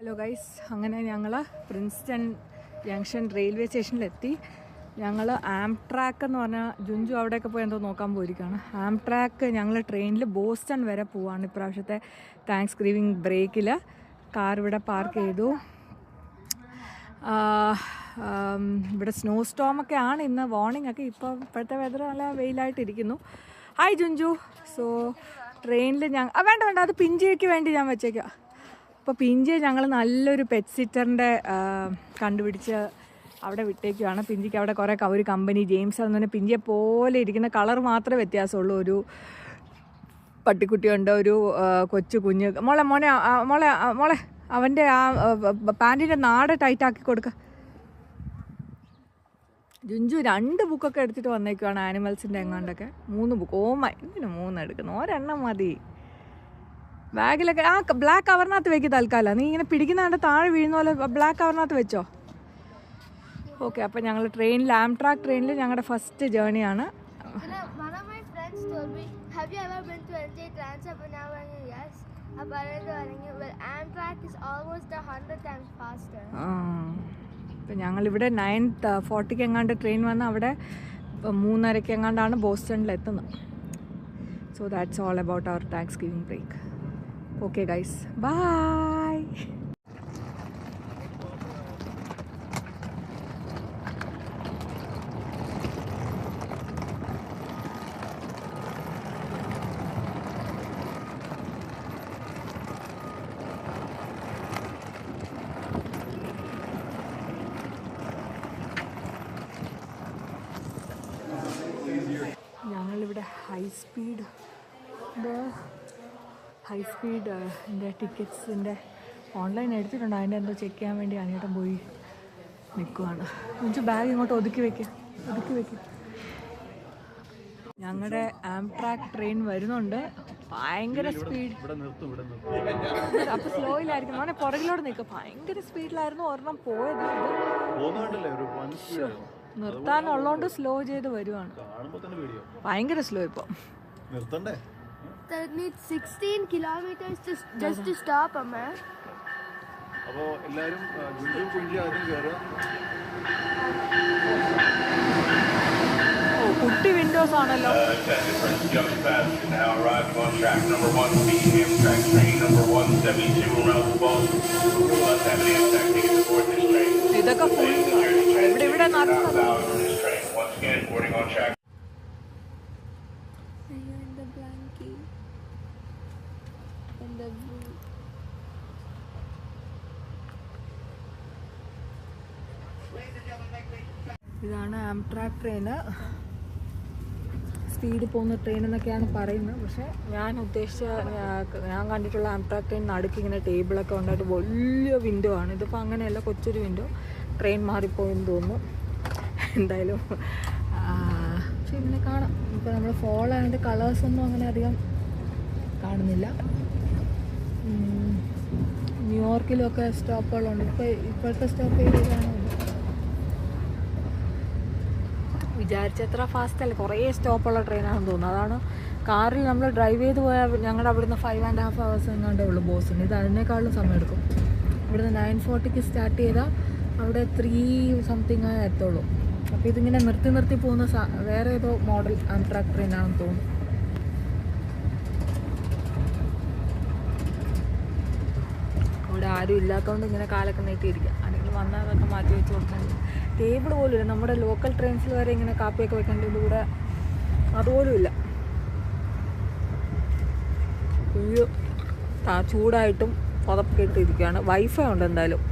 Hello guys, അങ്ങനെ ഞങ്ങൾ Princeton junction railway സ്റ്റേഷനിലെത്തി. ഞങ്ങൾ ആംട്രാക്ക് എന്ന് പറഞ്ഞാൽ ജുഞ്ചു അവിടെയൊക്കെ പോയി എന്തോ നോക്കാൻ പോയിരിക്കുകയാണ്. ആംട്രാക്ക് ഞങ്ങൾ ട്രെയിനിൽ ബോസ്റ്റൺ വരെ പോവാണ്. ഇപ്രാവശ്യത്തെ താങ്ക്സ് ഗിവിംഗ് ബ്രേക്കിൽ കാർ ഇവിടെ പാർക്ക് ചെയ്തു. ഇവിടെ സ്നോ സ്റ്റോമൊക്കെ ആണ് ഇന്ന്, വാർണിംഗ് ഒക്കെ. ഇപ്പോഴത്തെ വെതർ നല്ല വെയിലായിട്ടിരിക്കുന്നു. ഹായ് ജുഞ്ചു. സോ ട്രെയിനിൽ വേണ്ട അത് പിഞ്ചിക്ക് വേണ്ടി ഞാൻ വെച്ചേക്കാം. അപ്പോൾ പിഞ്ചിയെ ഞങ്ങൾ നല്ലൊരു പെറ്റ് സിറ്ററിൻ്റെ കണ്ടുപിടിച്ച് അവിടെ വിട്ടേക്കുവാണ്. പിഞ്ചിക്ക് അവിടെ കുറേ ഒരു കമ്പനി ജെയിംസ് എന്ന് പറഞ്ഞാൽ പിഞ്ചിയെ പോലെ ഇരിക്കുന്ന കളർ മാത്രമേ വ്യത്യാസമുള്ളൂ. ഒരു പട്ടിക്കുട്ടിയുണ്ട്, ഒരു കൊച്ചു കുഞ്ഞ്. മോളെ അവൻ്റെ ആ പാൻറ്റിൻ്റെ നാട് ടൈറ്റാക്കി കൊടുക്കുക. ജുഞ്ചു 2 ബുക്കൊക്കെ എടുത്തിട്ട് വന്നേക്കുവാണ്, ആനിമൽസിൻ്റെ എങ്ങാണ്ടൊക്കെ. 3 ബുക്ക്. എന്തിനു 3 എടുക്കുന്നു? ഒരെണ്ണം മതി. ബാഗിലൊക്കെ ആ ബ്ലാക്ക് കവറിനകത്ത് വെക്ക് തൽക്കാലം. നീ ഇങ്ങനെ പിടിക്കുന്നതുകൊണ്ട് താഴെ വീഴുന്ന പോലെ ബ്ലാക്ക് കവറിനകത്ത് വെച്ചോ. ഓക്കെ, അപ്പം ഞങ്ങൾ ട്രെയിനിൽ ആംട്രാക്ക് ട്രെയിനിൽ ഞങ്ങളുടെ ഫസ്റ്റ് ജേണിയാണ്. ഇപ്പം ഞങ്ങളിവിടെ 9:40 എങ്ങാണ്ട് ട്രെയിൻ വന്ന് അവിടെ 3:30 എങ്ങാണ്ടാണ് ബോസ്റ്റണിൽ എത്തുന്നത്. So that's all about our Thanksgiving break. Okay guys, bye. ഞങ്ങളിവിടെ ഹൈ സ്പീഡ് ടിക്കറ്റ്സിൻ്റെ ഓൺലൈൻ എടുത്തിട്ടുണ്ട്. അതിൻ്റെ എന്തോ ചെക്ക് ചെയ്യാൻ വേണ്ടി അനിയേട്ടൻ പോയി നിൽക്കുവാണ്. എനിക്ക് ബാഗ് ഇങ്ങോട്ട് ഒതുക്കി വെക്കും. ഞങ്ങളുടെ ആംട്രാക്ക് ട്രെയിൻ വരുന്നുണ്ട്. ഭയങ്കര സ്പീഡ്. അപ്പോൾ സ്ലോയിലായിരിക്കും. മോനെ പുറകിലോട്ട് നിൽക്കുക. ഭയങ്കര സ്പീഡിലായിരുന്നു ഒരെണ്ണം പോയത്. നിർത്താനുള്ളതുകൊണ്ട് സ്ലോ ചെയ്ത് വരുവാണ്. ഭയങ്കര സ്ലോ ഇപ്പോൾ. That needs 16 kilometers just to stop, amma. അപ്പോൾ എല്ലാവരും കുഞ്ചി ആദ്യം കയറുക. കുട്ടി വിൻഡോസ് ആണല്ലോ. ഇതൊക്കെ ഫുൾ ഇവിടെ നടത്തുന്നത്. ഇതാണ് ആംട്രാക്ക് ട്രെയിന്. സ്പീഡ് പോകുന്ന ട്രെയിൻ എന്നൊക്കെയാണ് പറയുന്നത്. പക്ഷേ ഞാൻ കണ്ടിട്ടുള്ള ആംട്രാക്ക് ട്രെയിൻ നടുക്ക് ഇങ്ങനെ ടേബിളൊക്കെ ഉണ്ടായിട്ട് വലിയ വിൻഡോ ആണ്. ഇതിപ്പോൾ അങ്ങനെയല്ല, കൊച്ചൊരു വിൻഡോ. ട്രെയിൻ മാറിപ്പോയെന്ന് തോന്നുന്നു. എന്തായാലും പക്ഷേ ഇങ്ങനെ കാണാം. ഇപ്പോൾ നമ്മൾ ഫോൾ ആയതിൻ്റെ കളേഴ്സൊന്നും അങ്ങനെ അധികം കാണുന്നില്ല. ന്യൂയോർക്കിലൊക്കെ സ്റ്റോപ്പുകളുണ്ട്. ഇപ്പോഴത്തെ സ്റ്റോപ്പ് ചെയ്താണ് വിചാരിച്ചത്ര ഫാസ്റ്റ് അല്ല. കുറേ സ്റ്റോപ്പുള്ള ട്രെയിനാണെന്ന് തോന്നുന്നു. അതാണ് കാറിൽ നമ്മൾ ഡ്രൈവ് ചെയ്ത് പോയാൽ ഞങ്ങളുടെ അവിടുന്ന് 5.5 hours എങ്ങാണ്ടേ ഉള്ളൂ ബോസിന്. ഇത് അതിനേക്കാളും സമയം എടുക്കും. ഇവിടുന്ന് 9:40 സ്റ്റാർട്ട് ചെയ്താൽ അവിടെ 3 something എത്തുള്ളൂ. അപ്പോൾ ഇതിങ്ങനെ നിർത്തി പോകുന്ന വേറെ ഏതോ മോഡൽ ആംട്രാക്ക് ട്രെയിനാണെന്ന് തോന്നുന്നു. ഇവിടെ ആരും ഇല്ലാത്തതുകൊണ്ട് ഇങ്ങനെ കാലൊക്കെ നീട്ടിയിരിക്കുക. അല്ലെങ്കിൽ വന്നാൽ അതൊക്കെ മാറ്റി വെച്ച് കൊടുക്കാൻ. ടേബിൾ പോലും ഇല്ല. നമ്മുടെ ലോക്കൽ ട്രെയിൻസിൽ വരെ ഇങ്ങനെ കാപ്പിയൊക്കെ വെക്കേണ്ടത് ഇവിടെ അതുപോലും ഇല്ല. ഫുള്ള് ചൂടായിട്ടും പുതപ്പൊക്കെ ഇട്ടിരിക്കുകയാണ്. വൈഫൈ ഉണ്ട് എന്തായാലും.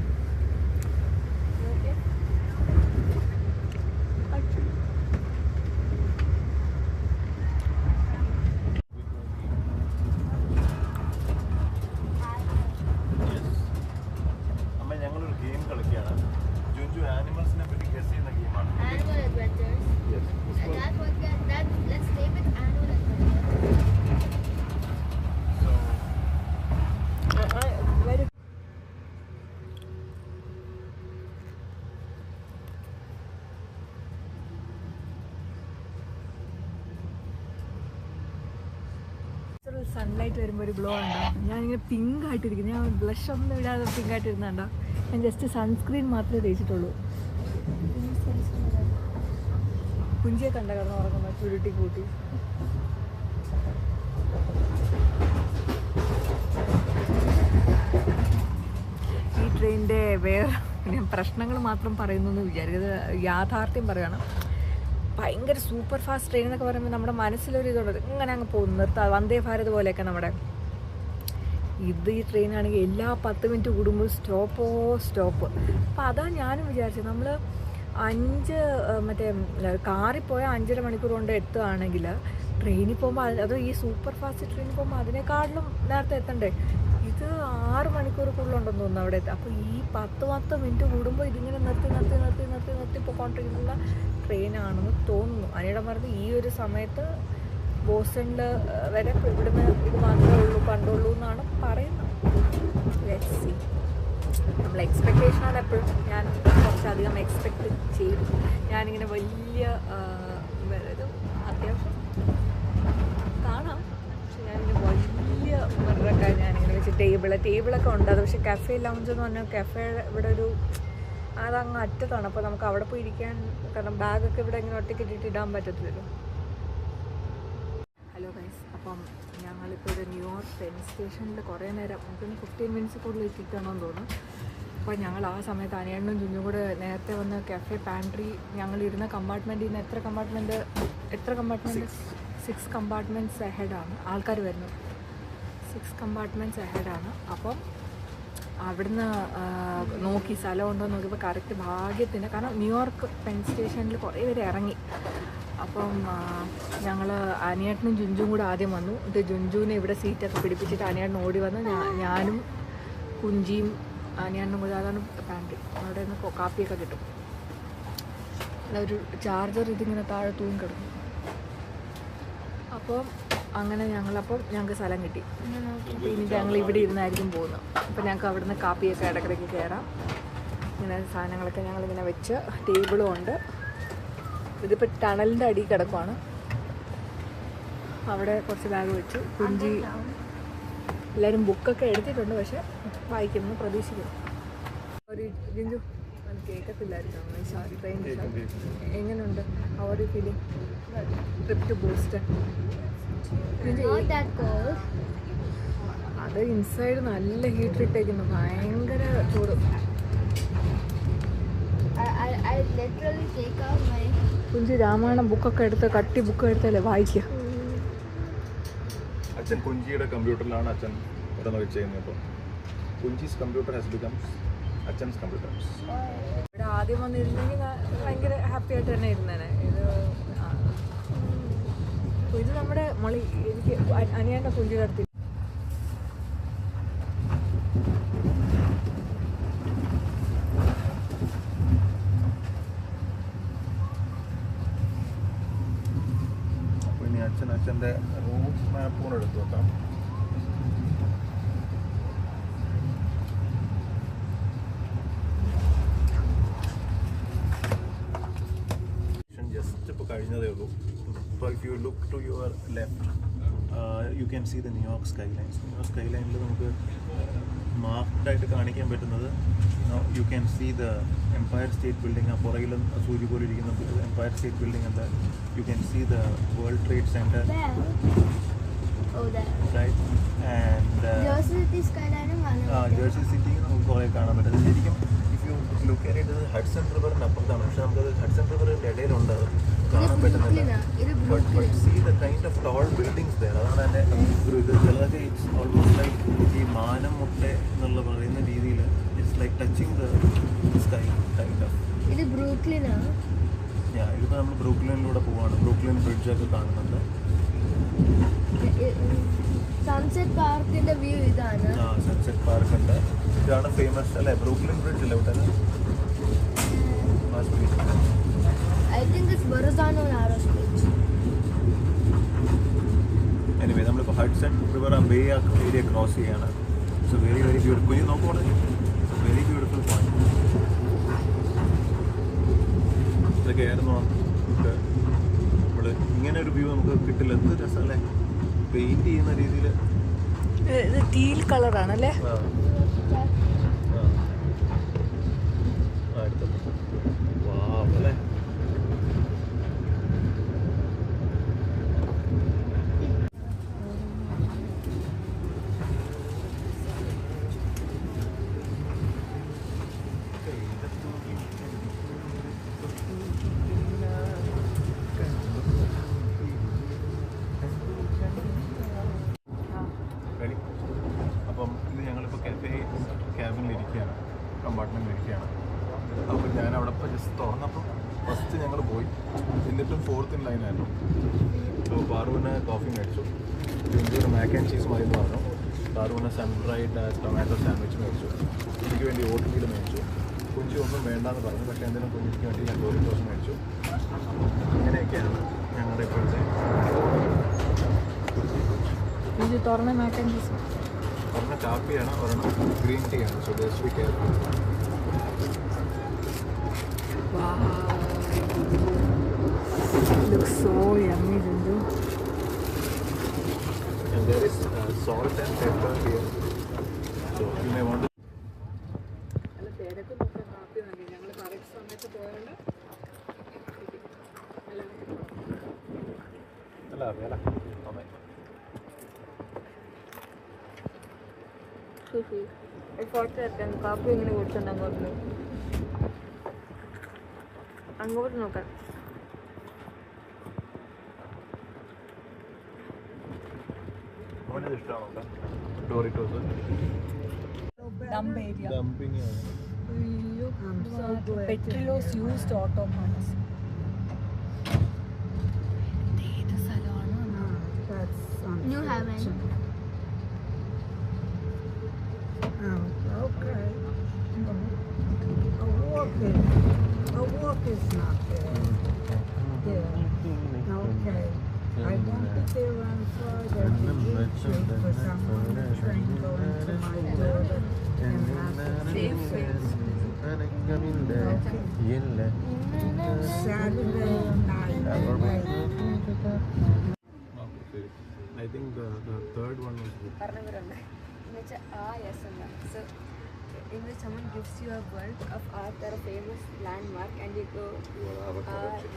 ഞങ്ങളൊരു ഗെയിം കളിക്കുകയാണ്. ജുഞ്ചു ആനിമൽസിനെ പറ്റി ഗസ് ചെയ്യുന്ന ഗെയിമാണ്. Animal Adventures. Yes. Let's name it Animal Adventures. Sunlight വരുമ്പോൾ ഒരു ഗ്ലോ ഉണ്ടാവും. ഞാനിങ്ങനെ പിങ്ക് ആയിട്ടിരിക്കുന്നു. ഞാൻ ബ്ലഷ് ഒന്നും ഇടാതെ പിങ്ക് ആയിട്ടിരുന്നുണ്ടോ. ഞാൻ ജസ്റ്റ് സൺസ്ക്രീൻ മാത്രമേ തേച്ചിട്ടുള്ളൂ. കുഞ്ചിയെ കണ്ട കിടന്ന് ഉറങ്ങുമ്പോൾ ചുരുട്ടി കൂട്ടി. ഈ ട്രെയിനിൻ്റെ വേറെ ഞാൻ പ്രശ്നങ്ങൾ മാത്രം പറയുന്നു എന്ന് വിചാരിക്കുന്നത്, യാഥാർത്ഥ്യം പറയുകയാണ്. ഭയങ്കര സൂപ്പർ ഫാസ്റ്റ് ട്രെയിൻ എന്നൊക്കെ പറയുമ്പോൾ നമ്മുടെ മനസ്സിലൊരു ഇതുള്ളത് ഇങ്ങനെ അങ്ങ് പോകും, നിർത്താം. വന്ദേ ഭാരത് പോലെയൊക്കെ നമ്മുടെ ഇത്. ഈ ട്രെയിനാണെങ്കിൽ എല്ലാ 10 മിനിറ്റ് കൂടുമ്പോൾ സ്റ്റോപ്പ്. അപ്പോൾ അതാണ് ഞാനും വിചാരിച്ചത്. നമ്മൾ 5 മറ്റേ കാറിൽ പോയാൽ 5.5 മണിക്കൂർ കൊണ്ട് എത്തുകയാണെങ്കിൽ ട്രെയിനിൽ പോകുമ്പോൾ അത് ഈ സൂപ്പർ ഫാസ്റ്റ് ട്രെയിനിൽ പോകുമ്പോൾ അതിനേക്കാളിലും നേരത്തെ എത്തണ്ടേ. ഇത് 6 മണിക്കൂറുള്ളുണ്ടെന്ന് തോന്നുന്നു അവിടെ എത്താം. അപ്പോൾ ഈ 10 മിനിറ്റ് കൂടുമ്പോൾ ഇതിങ്ങനെ നിർത്തി പോയിക്കൊണ്ടിരിക്കുന്ന ട്രെയിനാണെന്ന് തോന്നുന്നു. അനിയുടെ പറഞ്ഞത് ഈ ഒരു സമയത്ത് ബോസ്റ്റണിൽ വരെ ഇവിടുന്ന് ഇത് മാത്രമേ കണ്ടുള്ളൂ എന്നാണ് പറയുന്നത്. Let's see. നമ്മൾ എക്സ്പെക്റ്റേഷനാണ് എപ്പോഴും. ഞാൻ കുറച്ചധികം എക്സ്പെക്റ്റ് ചെയ്തു. ഞാനിങ്ങനെ വലിയ ഇത് അത്യാവശ്യം കാണാം, പക്ഷെ ഞാനിങ്ങനെ വലിയ മിററൊക്കെ ഞാനിങ്ങനെ വെച്ച് ടേബിളൊക്കെ ഉണ്ട്. അത് പക്ഷേ കഫേ ലൗഞ്ച് എന്ന് പറഞ്ഞാൽ കഫേ ഇവിടെ ഒരു അതങ്ങ് അറ്റത്താണ്. അപ്പോൾ നമുക്ക് അവിടെ പോയി ഇരിക്കാൻ, കാരണം ബാഗൊക്കെ ഇവിടെ ഇങ്ങനെ ഒറ്റയ്ക്ക് ഇട്ടിടാൻ പറ്റത്തില്ലല്ലോ. ഹലോ ഗൈസ്, അപ്പം ഞങ്ങളിപ്പോൾ ഒരു ന്യൂയോർക്ക് പെൻ സ്റ്റേഷനിൽ കുറേ നേരം, നമുക്കൊന്ന് 15 മിനിറ്റ്സ് കൂടുതൽ എത്തിക്കണമെന്ന് തോന്നുന്നു. അപ്പോൾ ഞങ്ങൾ ആ സമയത്ത് അനിയണ്ണും ചുഞ്ഞും കൂടെ നേരത്തെ വന്ന് കഫേ പാൻട്രി, ഞങ്ങളിരുന്ന കമ്പാർട്ട്മെൻറ്റിൽ നിന്ന് എത്ര കമ്പാർട്ട്മെൻറ്റ് 6 കമ്പാർട്ട്മെൻറ്റ്സ് അഹെഡാണ് ആൾക്കാർ വരുന്നത്. 6 കമ്പാർട്ട്മെൻറ്റ്സ് അഹെഡാണ്. അപ്പം അവിടുന്ന് നോക്കി സ്ഥലം ഉണ്ടോ എന്ന് നോക്കിയപ്പോൾ കറക്റ്റ് ഭാഗ്യത്തിന്, കാരണം ന്യൂയോർക്ക് പെൻ സ്റ്റേഷനിൽ കുറേ പേര് ഇറങ്ങി. അപ്പം ഞങ്ങൾ അനിയേട്ടനും ജുഞ്ചും കൂടെ ആദ്യം വന്നു. ഇത് ജുഞ്ചുവിനെ ഇവിടെ സീറ്റൊക്കെ പിടിപ്പിച്ചിട്ട് അനിയേട്ടൻ ഓടി വന്ന് ഞാനും കുഞ്ചിയും അനിയേട്ടനും കൂടെ, അതാണ് പാൻട്രി, അവിടെ നിന്ന് കാപ്പിയൊക്കെ കിട്ടും. ഒരു ചാർജർ ഇതിങ്ങനെ താഴെ തൂങ്ങി കിടക്കും. അപ്പോൾ അങ്ങനെ ഞങ്ങൾക്ക് സ്ഥലം കിട്ടി. അപ്പോൾ ഇനി ഞങ്ങൾ ഇവിടെ ഇരുന്നായിരിക്കും പോകുന്നത്. അപ്പോൾ ഞങ്ങൾക്ക് അവിടെ നിന്ന് കാപ്പിയൊക്കെ ഇടയ്ക്കിടയ്ക്ക് കയറാം. ഇങ്ങനെ സാധനങ്ങളൊക്കെ ഞങ്ങളിങ്ങനെ വെച്ച്, ടേബിളും ഉണ്ട്. ഇതിപ്പോൾ ടണലിൻ്റെ അടിയിൽ കിടക്കുവാണ്. അവിടെ കുറച്ച് ബാഗ് വെച്ചു. കുഞ്ചി എല്ലാവരും ബുക്കൊക്കെ എടുത്തിട്ടുണ്ട്, പക്ഷെ വായിക്കുമെന്ന് പ്രതീക്ഷിക്കുന്നു. ഒരു ജിഞ്ചു അത് കേൾക്കത്തില്ലായിരിക്കും. സാരി ട്രെയിൻ എങ്ങനെയുണ്ട്? ആ ഒരു ഫീലിംഗ് ട്രിപ്പ് ടു ബോസ്റ്റൺ. അത് ഇൻസൈഡ് നല്ല ഹീറ്റർ ഇട്ടേക്കുന്നു, ഭയങ്കര ചൂട്. കുഞ്ചി രാമായണം ബുക്കൊക്കെ എടുത്ത്, കട്ടി ബുക്ക് എടുത്തല്ലേ വായിക്കുക. അച്ഛൻ കുഞ്ചിയുടെ കമ്പ്യൂട്ടറിലാണ് അച്ഛൻ ഇവിടെ ചെയ്യുന്നത്. അപ്പോൾ Kunchi's computer has become Achan's computer. ഇവിടെ ആദ്യം വന്നിരുന്നെങ്കിൽ ഭയങ്കര ഹാപ്പി ആയിട്ട് തന്നെ ഇരുന്നേനെ. ഇത് നമ്മുടെ മളി, എനിക്ക് അനിയൻ്റെ കുഞ്ചി കടത്തി. അപ്പോൾ ഇനി അച്ഛൻ്റെ റൂട്ട് മാപ്പ് കൂടെ എടുത്തു നോക്കാം. ജസ്റ്റ് ഇപ്പോൾ കഴിഞ്ഞതേ ഉള്ളൂ. ഇപ്പോൾ if you look to your left you can see the New York skylines. New York സ്കൈലൈനിൽ നമുക്ക് മാർക്ക്ഡായിട്ട് കാണിക്കാൻ പറ്റുന്നത്, you can see the empire state building. ആ പുറകിലും സൂര്യ പോലെ ഇരിക്കുന്ന എംപയർ സ്റ്റേറ്റ് ബിൽഡിംഗ് ഉണ്ട്. You can see the world trade centre, right? And Jersey city നമുക്ക് കുറേ കാണാൻ പറ്റും. ശരിക്കും if you look at it, Hudson റിവറിൻ്റെ അപ്പുറത്താണ്, പക്ഷെ നമുക്കത് ഹഡ്സൺ റിവറിൻ്റെ ഇടയിലുണ്ട്, അത് കാണാൻ പറ്റുന്നില്ല. But see the kind of tall buildings there. അതാണ് എൻ്റെ ഒരു ഇത്. ചിലതൊക്കെ ഇറ്റ്സ് ഓൾമോസ്റ്റ് ലൈക്ക് ഈ മാനം മുട്ട എന്നുള്ള പറയുന്ന രീതിയിൽ it's like touching the sky kind of. ഇത് ബ്രൂക്ലിനാണ്. ഇതിപ്പോൾ നമ്മൾ ബ്രൂക്ലിനിലൂടെ പോവാണ്. ബ്രൂക്ലിൻ ബ്രിഡ്ജൊക്കെ കാണുന്നുണ്ട്. സൺസെറ്റ് പാർക്കിന്റെ വ്യൂ ഇതാണ്. സൺസെറ്റ് പാർക്ക് ഉണ്ട്. ഇതാണ് ഫേമസ് അല്ലേ, ബ്രൂക്ലിൻ ബ്രിഡ്ജ് അല്ലേ ഇവിടെ? I think it's Verrazano Narrows Bridge. Anyway നമ്മളിപ്പോൾ Hudson river bay area cross ചെയ്യാണ്. It's very very beautiful. കുഞ്ഞ് നോക്കുവാണ്, വെരി ബ്യൂട്ടിഫുൾ പോയിന്റ്. ഇതൊക്കെ ആയിരുന്നു നമുക്ക്, നമ്മൾ ഇങ്ങനെ ഒരു വ്യൂ നമുക്ക് കിട്ടില്ല. എന്ത് രസമല്ലേ, പെയിൻറ്റ് ചെയ്യുന്ന രീതിയിൽ ഇത് ടീൽ കളറാണല്ലേ? അപ്പം ഇത് ഞങ്ങളിപ്പോൾ ക്യാബിനിലിരിക്കുകയാണ്, കമ്പാർട്ട്മെൻറ്റിലിരിക്കുകയാണ്. അപ്പോൾ ഞാൻ അവിടെ ഇപ്പോൾ ജസ്റ്റ് തുറന്നപ്പോൾ ഫസ്റ്റ് ഞങ്ങൾ പോയി, എന്നിട്ടും 4th in line ആയിരുന്നു. അപ്പോൾ പാറുവിന് കോഫി മേടിച്ചു, ഒരു മാക്ക് ആൻഡ് ചീസ് മതി എന്ന് പറഞ്ഞു. പാറുവിന് സൺ ഫ്രൈഡ് ടൊമാറ്റോ സാൻഡ്വിച്ച് മേടിച്ചു, എനിക്ക് വേണ്ടി ഓട്ട്മീൽ മേടിച്ചു. കുഞ്ചി ഒന്നും വേണ്ടാന്ന് പറഞ്ഞു, പക്ഷേ എന്തെങ്കിലും കുഞ്ഞിക്ക് വേണ്ടി ഞാൻ ഡോറിറ്റോസ് മേടിച്ചു. ഇങ്ങനെയൊക്കെയാണ് ഞങ്ങളുടെ ഇപ്പോഴത്തെ തുറന്ന മാക്ക് ആൻഡ് ചീസ്. ഒരെണ്ണം കാപ്പിയാണ്, ഒരെണ്ണം ഗ്രീൻ ടീ ആണ്. So just be careful. Looks so yummy, Junju. And there is salt and pepper here. So you may want to. കാപ്പി എങ്ങനെ കൊടുത്തിട്ടുണ്ട് അങ്ങോട്ട് നോക്കാം. ഡോറിറ്റോസ് ഡംപിങ് പെട്രിലോസ് used autonomous. New Haven. Okay. A walk is not there. Yeah. Okay. I won't be there on Friday to meet you because I'm on the train going to my daughter in Massachusetts. Saturday night. I think the third one was good. So, in which someone gives you a work of art or a famous landmark, and you go,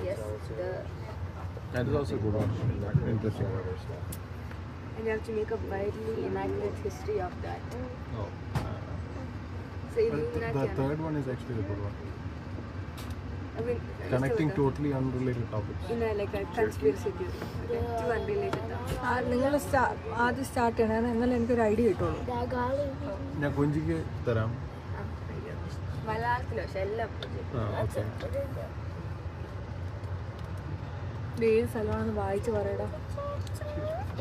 yes, That is also good one. Interesting. and you have to make a widely inaccurate history of that. Oh. So, Illuminati. The third one is actually the good one. I mean, Connecting totally unrelated topics. in a like a conspiracy theory, two unrelated things. നിങ്ങൾ ആദ്യം start ചെയ്യണം, എന്നാലും എനിക്കൊരു idea കിട്ടുള്ളൂ. ഞാൻ കുഞ്ചിക്ക് തരാം. മലയാളത്തിലോ എല്ലാം. Okay. ഏത് സ്ഥലമാണെന്ന് വായിച്ച് പറയടാ.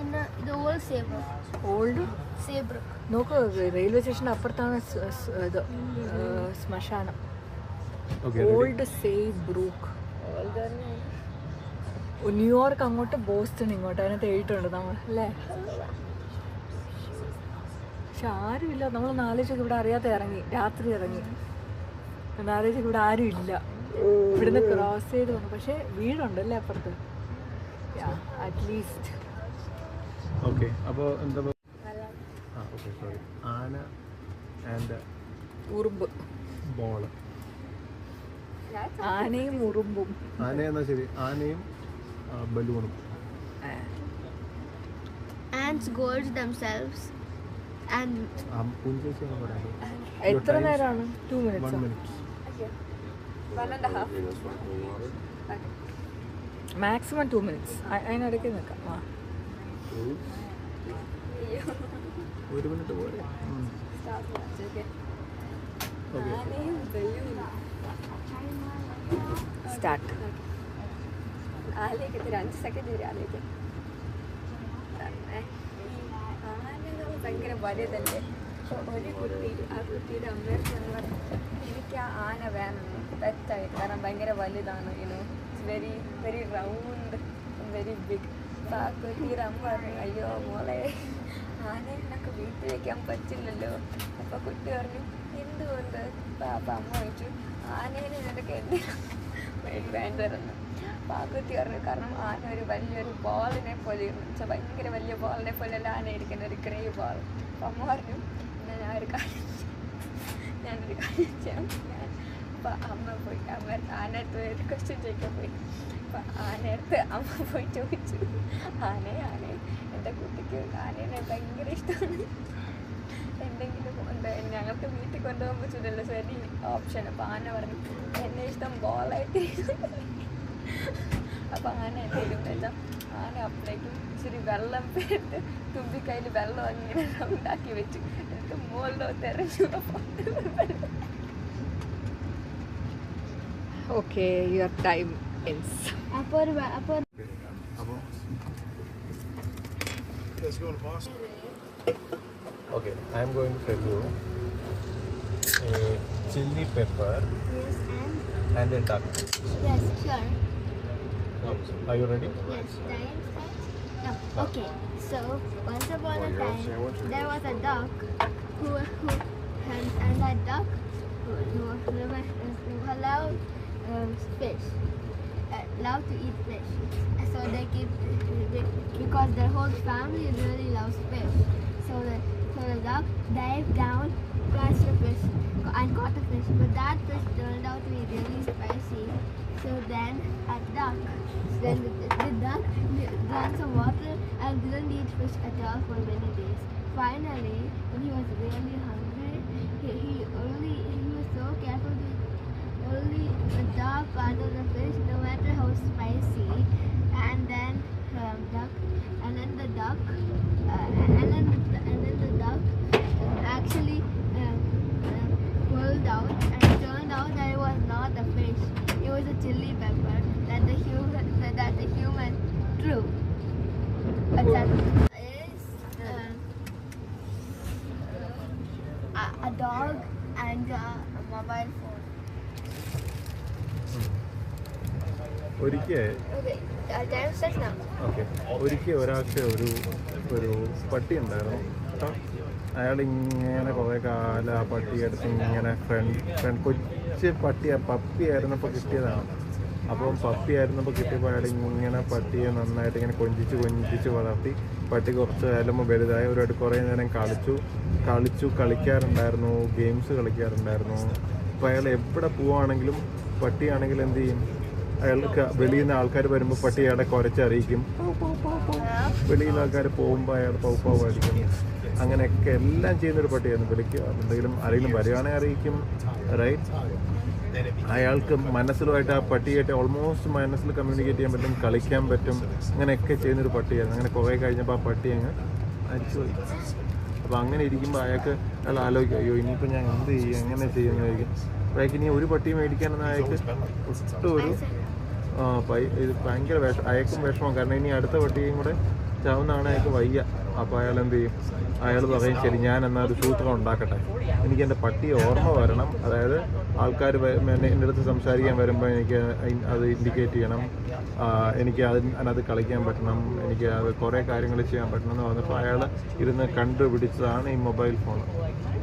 In the old Saybrook. Old Saybrook. നോക്ക്, റെയിൽവേ സ്റ്റേഷൻ്റെ അപ്പുറത്താണ് ഇത് ശ്മശാനം. ഓൾഡ് സേബ്രൂക്ക്. ന്യൂയോർക്ക് അങ്ങോട്ട്, ബോസ്റ്റൺ ഇങ്ങോട്ട്, അതിനകത്ത് എഴുതിയിട്ടുണ്ട് നമ്മൾ അല്ലേ? പക്ഷെ ആരുമില്ല. നമ്മൾ നാലേച്ചൊക്കെ ഇവിടെ അറിയാതെ ഇറങ്ങി, രാത്രി ഇറങ്ങി. നാലേച്ചൊക്കെ ഇവിടെ ആരും ഇല്ല. ഇവിടുന്ന് ക്രോസ് ചെയ്ത് വന്നു. പക്ഷേ വീടുണ്ടല്ലേ അപ്പുറത്ത്, അറ്റ്ലീസ്റ്റ്. ഓക്കെ. അപ്പോൾ എന്താ സോറി, ആന ആൻഡ് ഉറുമ്പ്. ബോള്. ആനയും ഉറുമ്പും. ആന എന്നാ ശരി, ആനയും ബലൂണും. Ants gorge themselves and എത്ര നേരമാണ്? 2 minutes. 1 minute. 1.5. Maximum 2 minutes. അതിനിടയ്ക്ക് നിൽക്കാം. 1 minute പോലെ. സ്റ്റാർട്ട്. ആലേക്ക് 5 സെക്കൻഡ് വരെ ആലേക്ക്. ആനകൾ ഭയങ്കര വലുതല്ലേ. ഒരു കുട്ടി, ആ കുട്ടിയുടെ അമ്മയുടെ എനിക്ക് ആ ആന വേണമെന്ന് തെറ്റായിട്ട്, കാരണം ഭയങ്കര വലുതാണ്. It's very very round, very big. അപ്പോൾ ആ കുട്ടിയുടെ അമ്മ പറഞ്ഞു, അയ്യോ മോളെ, ആനയെ നിനക്ക് വീട്ടിൽ വയ്ക്കാൻ പറ്റില്ലല്ലോ. അപ്പോൾ കുട്ടി പറഞ്ഞു, എന്തുകൊണ്ട്? അപ്പോൾ അമ്മ ചോദിച്ചു, ആനേനെ നിനക്ക് എന്തിനാ വേണ്ടായിരുന്നു. അപ്പോൾ ആ കുട്ടി പറഞ്ഞു കാരണം ആന ഒരു വലിയൊരു ബോളിനെ പോലെ വെച്ചാൽ ഭയങ്കര വലിയ ബോളിനെ പോലെയല്ല ആന ഇരിക്കുന്ന ഒരു ഗ്രേ ബോൾ. അപ്പം അമ്മ പറഞ്ഞു എന്നാൽ ഞാനൊരു കാര്യം ചെയ്യാം. അപ്പോൾ അമ്മ പോയി ആനടുത്ത് ഒരു ക്വസ്റ്റ്യൻ ചോദിക്കാൻ പോയി. അപ്പം ആനടുത്ത് അമ്മ പോയി ചോദിച്ചു, ആനേ എൻ്റെ കുട്ടിക്ക് ആനേനെ ഭയങ്കര ഇഷ്ടമാണ്, എന്തെങ്കിലും ഞങ്ങൾക്ക് വീട്ടിൽ കൊണ്ടുപോകാൻ പറ്റില്ലല്ലോ ശരി ഓപ്ഷൻ. അപ്പോൾ ആന പറഞ്ഞു എന്നെ ഇഷ്ടം ബോളായിട്ട്. അപ്പോൾ ആന എന്തെങ്കിലും വെച്ചാൽ ആന അപ്പോഴേക്കും ഇച്ചിരി വെള്ളം പേരിട്ട് തുമ്പിക്കൈയിൽ വെള്ളം അങ്ങനെ റൗണ്ടാക്കി വെച്ചു. എന്നിട്ട് മുകളിലോട്ട് എറിഞ്ഞു. Okay your time ends. അപ്പോൾ Okay, I am going to tell you a chili pepper yes, and a duck. yes, sure. Are you ready? Yes, time starts. No. Okay. So once upon a time, there was a duck who and that duck who allowed fish, loved to eat fish. So they because their whole family really loves fish. So the duck dived down, catch the fish, and caught the fish. But that fish turned out to be really spicy. So then the duck drank some water and didn't eat fish at all for many days. Finally, when he was really hungry, he was so careful to only the duck part of the fish, no matter how spicy. And then the duck actually pulled out, and it turned out that it was not a fish. It was a chili pepper that the human threw. That is a dog and a mobile phone. ഒരിക്കൽ Time starts now. ഒരിക്കൽ ഒരാൾക്ക് ഒരു പട്ടി ഉണ്ടായിരുന്നു കേട്ടോ. അയാൾ ഇങ്ങനെ കുറേ കാലം ആ പട്ടിയെടുത്ത് ഇങ്ങനെ കൊച്ചു പപ്പി ആയിരുന്നപ്പോൾ കിട്ടിയതാണ്. അപ്പം പപ്പി ആയിരുന്നപ്പോൾ കിട്ടിയപ്പോൾ അയാൾ ഇങ്ങനെ പട്ടിയെ നന്നായിട്ട് ഇങ്ങനെ കൊഞ്ചിച്ച് വളർത്തി. പട്ടി കുറച്ച് കാലം വലുതായി. അവരോട് കുറേ നേരം കളിക്കാറുണ്ടായിരുന്നു, ഗെയിംസ് കളിക്കാറുണ്ടായിരുന്നു. അപ്പോൾ അയാൾ എവിടെ പോവുകയാണെങ്കിലും പട്ടിയാണെങ്കിൽ എന്ത് ചെയ്യും, അയാൾക്ക് വെളിയിൽ നിന്ന് ആൾക്കാർ വരുമ്പോൾ പട്ടി അയാളെ കുരച്ചറിയിക്കും. വെളിയിൽ ആൾക്കാർ പോകുമ്പോൾ അയാൾ പൗ അടിക്കും. അങ്ങനെയൊക്കെ എല്ലാം ചെയ്യുന്നൊരു പട്ടിയായിരുന്നു. വിളിക്കുക എന്തെങ്കിലും ആരെങ്കിലും വരികയാണെങ്കിൽ അറിയിക്കും. റൈറ്റ്. അയാൾക്ക് മനസ്സിലുമായിട്ട് ആ പട്ടിയായിട്ട് ഓൾമോസ്റ്റ് മനസ്സിൽ കമ്മ്യൂണിക്കേറ്റ് ചെയ്യാൻ പറ്റും, കളിക്കാൻ പറ്റും. അങ്ങനെയൊക്കെ ചെയ്യുന്നൊരു പട്ടിയായിരുന്നു. അങ്ങനെ കുറേ കഴിഞ്ഞപ്പോൾ ആ പട്ടി അങ്ങ് അരിച്ചുപോയി. അപ്പോൾ അങ്ങനെ ഇരിക്കുമ്പോൾ അയാൾ ആലോചിക്കും, അയ്യോ ഇനിയിപ്പോൾ ഞാൻ എന്ത് ചെയ്യും, എങ്ങനെ ചെയ്യുന്നതായിരിക്കും. അയാൾക്ക് ഇനി ഒരു പട്ടി മേടിക്കാനെന്ന് അയാൾക്ക് ഒട്ടും ഇത് ഭയങ്കര അയാൾക്കും വിഷമം. കാരണം ഇനി അടുത്ത പട്ടിയും കൂടെ ചാവുന്നതാണ് അയാൾക്ക് വയ്യ. അപ്പോൾ അയാൾ എന്ത് ചെയ്യും, അയാൾ പറയും ശരി ഞാൻ എന്നാൽ ഒരു സൂത്രം ഉണ്ടാക്കട്ടെ, എനിക്ക് എൻ്റെ പട്ടിയെ ഓർമ്മ വരണം. അതായത് ആൾക്കാർ എൻ്റെ അടുത്ത് സംസാരിക്കാൻ വരുമ്പോൾ എനിക്ക് അത് ഇൻഡിക്കേറ്റ് ചെയ്യണം, എനിക്ക് അതിനകത്ത് കളിക്കാൻ പറ്റണം, എനിക്ക് അത് കുറേ കാര്യങ്ങൾ ചെയ്യാൻ പറ്റണം എന്ന് പറഞ്ഞപ്പോൾ അയാൾ ഇരുന്ന് കണ്ടുപിടിച്ചതാണ് ഈ മൊബൈൽ ഫോൺ.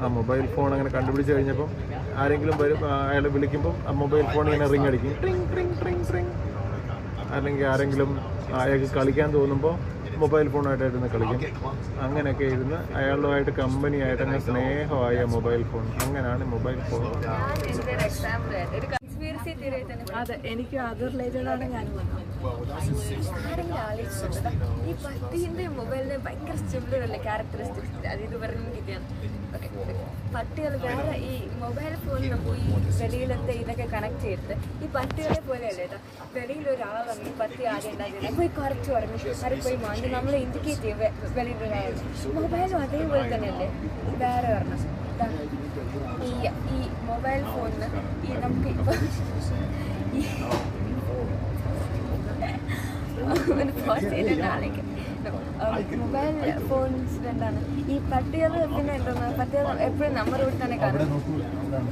ആ മൊബൈൽ ഫോൺ അങ്ങനെ കണ്ടുപിടിച്ച് കഴിഞ്ഞപ്പം ആരെങ്കിലും വരും, അയാൾ വിളിക്കുമ്പം ആ മൊബൈൽ ഫോൺ ഇങ്ങനെ റിങ് അടിക്കും, ട്രിങ് ട്രിങ് ട്രിങ് ട്രിങ്. അല്ലെങ്കിൽ ആരെങ്കിലും അയാൾക്ക് കളിക്കാൻ തോന്നുമ്പോൾ മൊബൈൽ ഫോണായിട്ടിരുന്ന് കളിക്കും. അങ്ങനെയൊക്കെ ഇരുന്ന് അയാളുമായിട്ട് കമ്പനിയായിട്ട് അങ്ങനെ സ്നേഹമായ മൊബൈൽ ഫോൺ. അങ്ങനെയാണ് മൊബൈൽ ഫോൺ. അതെ, എനിക്ക് അത് റിലേറ്റഡ് ആണ് ഞാൻ ആരെങ്കിലും ആലോചിച്ചിട്ടുണ്ടോ ഈ പട്ടീൻ്റെ മൊബൈലിന് ഭയങ്കര സിമിലർ അല്ലേ ക്യാരക്ടറിസ്റ്റിക്സ്? അത് ഇത് പറഞ്ഞ് കിട്ടിയാണ്. പട്ടികൾ വേറെ ഈ മൊബൈൽ ഫോണിൽ പോയി വെളിയിലത്തെ ഇതൊക്കെ കണക്ട് ചെയ്തിട്ട് ഈ പട്ടികളെ പോലെയല്ലേ കേട്ടോ. വെളിയിൽ ഒരാളാണ് ഈ പട്ടി ആദ്യം ഉണ്ടാകുന്നത്, പോയി കുറച്ച് പറഞ്ഞു അത് പോയി മാറ്റി നമ്മൾ ഇൻഡിക്കേറ്റ് ചെയ്യും വെളിയിലൊരാൾ. മൊബൈലും അതേപോലെ തന്നെയല്ലേ. വേറെ പറഞ്ഞ ഈ മൊബൈൽ ഫോണിന് ഈ നമുക്ക് ഇപ്പം മൊബൈൽ ഫോൺസ് എന്താണ് ഈ പട്ടികൾ പിന്നെ എന്താണ് പട്ടികൾ എപ്പോഴും നമ്മുടെ ഇവിടെ തന്നെ കാണും.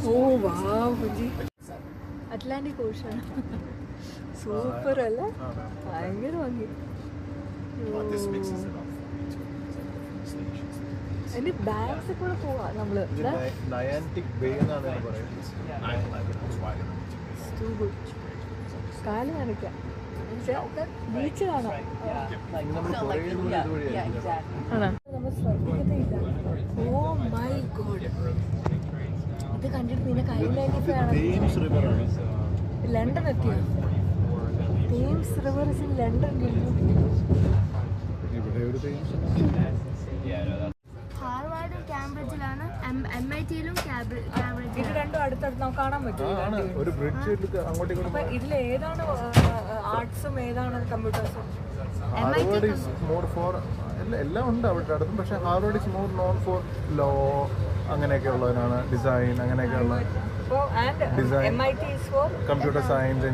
ഓ വാ കുഞ്ചി, അറ്റ്ലാന്റിക് ഓഷൻ സൂപ്പർ അല്ലേ, ഭയങ്കര ഭംഗി. എന്റെ ബാഗ്സ് കൂടെ പോവാ നമ്മള്. കാല് നനയ്ക്കാം. ബീച്ച് കാണാം. നമ്മൾ കുറേ ദൂരം ഇതുവഴിയായിരിക്കും. ആണോ? നമ്മൾ ശ്രദ്ധിക്കത്തില്ല. ഓ മൈ ഗോഡ്, ഇത് കണ്ടിട്ട് നിന്നെ കയ്യിലേക്കാണ്. തേംസ് റിവറാണ്. ലണ്ടൻ എത്തിയോ? Thames river in London. ഇവിടെ ഒരു തേംസ്. ഹാർവാർഡും കാംബ്രിഡ്ജിലാണ്, MIT-ലും കാംബ്രിഡ്ജ്. ഇത് രണ്ടും അടുത്തടുത്ത് നമുക്ക് കാണാൻ പറ്റും. ആണ് ഒരു ബ്രിഡ്ജ് അങ്ങോട്ടേക്ക്. അപ്പൊ ഇതിലേതാണ് ആർട്സും ഏതാണ് കമ്പ്യൂട്ടേഴ്സും? ഹാർവാർഡ് ഈസ് മോർ ഫോർ എല്ലാം ഉണ്ട് അവിടെ അടുത്തും. പക്ഷേ Harvard is more known for law അങ്ങനെയൊക്കെ ഉള്ളതിനാണ്, ഡിസൈൻ അങ്ങനെയൊക്കെയുള്ള design, MIT is for computer science.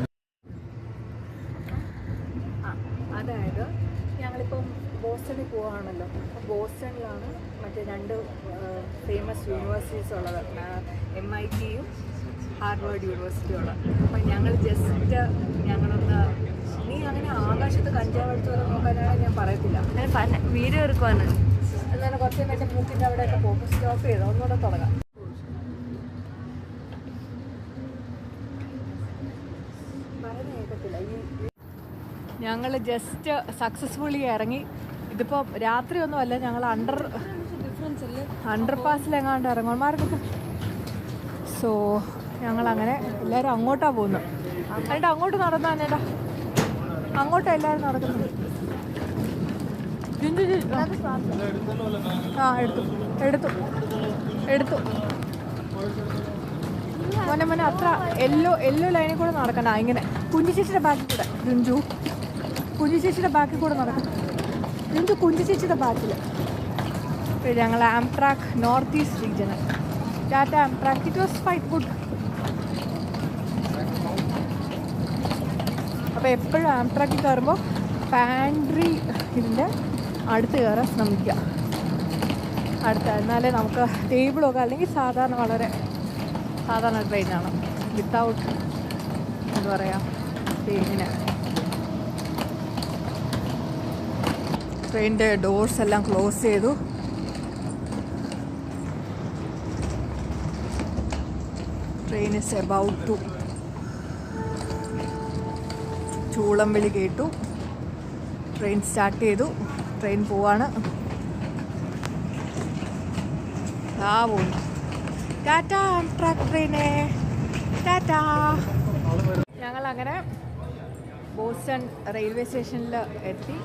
അതായത് ഞങ്ങളിപ്പം ബോസ്റ്റണിൽ പോവുകയാണല്ലോ. അപ്പോൾ ബോസ്റ്റണിലാണ് മറ്റേ രണ്ട് ഫേമസ് യൂണിവേഴ്സിറ്റീസ് ഉള്ളത്, MIT-യും ഹാർവാർഡ് യൂണിവേഴ്സിറ്റിയും ഉള്ളത്. അപ്പം ഞങ്ങൾ ജസ്റ്റ് ഞങ്ങളൊന്ന്, നീ അങ്ങനെ ആകാശത്ത് കഞ്ചാവ് അടിച്ചു വരെ നോക്കാനാണ് ഞാൻ പറയത്തില്ല. വീഡിയോ എടുക്കുവാണ്. എന്നാലും കുറച്ച് എൻ്റെ മൂക്കിൻ്റെ അവിടെയൊക്കെ പോകും. സ്റ്റോപ്പ് ചെയ്തോ, ഒന്നുകൂടെ തുടങ്ങാം. പറയുന്നത് കേൾക്കത്തില്ല. ഞങ്ങൾ ജസ്റ്റ് സക്സസ്ഫുള്ളി ഇറങ്ങി. ഇതിപ്പോൾ രാത്രിയൊന്നും അല്ല, ഞങ്ങൾ അണ്ടർ പാസിലെങ്ങാണ്ട് ഇറങ്ങുമാർക്കൊക്കെ. സോ ഞങ്ങളങ്ങനെ എല്ലാവരും അങ്ങോട്ടാണ് പോകുന്നത്. എന്നിട്ട് അങ്ങോട്ട് നടന്നാനേടാ, അങ്ങോട്ടാണ് എല്ലാവരും നടക്കുന്നത്. ആ എടുത്തു മോനെ അത്ര എല്ലോ ലൈനിൽ കൂടെ നടക്കണ്ട. ഇങ്ങനെ കുഞ്ഞു ചേച്ചിയുടെ ബാക്കിൽ കൂടെ, കുഞ്ഞു ചേച്ചിയുടെ ബാക്കിൽ കൂടെ നടക്കണം. കുഞ്ഞു ചേച്ചിയുടെ ബാക്കിൽ. ഞങ്ങൾ Amtrak north east regional Tata Amtrak. It was quite good. അപ്പോൾ എപ്പോഴും ആംട്രാക്കിൽ കയറുമ്പോൾ പാൻട്രി ഇതിൻ്റെ അടുത്ത് കയറാൻ ശ്രമിക്കുക. എന്നാലേ നമുക്ക് ടേബിളൊക്കെ, അല്ലെങ്കിൽ വളരെ സാധാരണ ട്രെയിനാണ്, വിത്തൗട്ട് എന്താ പറയുക ഇങ്ങനെ ട്രെയിനിൻ്റെ ഡോർസ് എല്ലാം ക്ലോസ് ചെയ്തു. Train is about to. ചൂളം വിളി കേട്ടു. ട്രെയിൻ സ്റ്റാർട്ട് ചെയ്തു. ട്രെയിൻ പോവാണ്. പോകുന്നു. ടാറ്റ ആംട്രാക്ക് ട്രെയിനെ ടാറ്റ. ഞങ്ങളങ്ങനെ ബോസ്റ്റൺ റെയിൽവേ സ്റ്റേഷനിൽ എത്തി.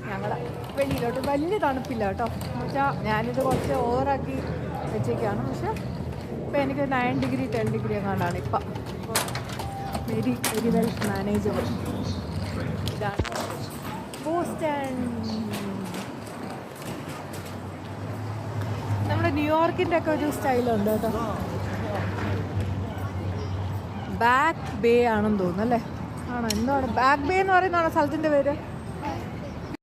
ഞങ്ങൾ വെളിയിലോട്ട്, വലിയ തണുപ്പില്ല കേട്ടോ. എന്നുവെച്ചാൽ ഞാനിത് കുറച്ച് ഓവറാക്കി വെച്ചേക്കാണ്. പക്ഷെ ഇപ്പം എനിക്ക് 9 ഡിഗ്രി 10 ഡിഗ്രി എങ്ങാണ്ടാണ് ഇപ്പം. Very well manageable. ഇതാണ് ബോസ്റ്റൺ. നമ്മുടെ ന്യൂയോർക്കിൻ്റെ ഒക്കെ ഒരു സ്റ്റൈലുണ്ട് കേട്ടോ. ബാക്ക് ബേ ആണെന്ന് തോന്നുന്നു അല്ലേ? ആണോ? എന്താണ് ബാക്ക് ബേ എന്ന് പറയുന്നതാണോ സ്ഥലത്തിൻ്റെ പേര്?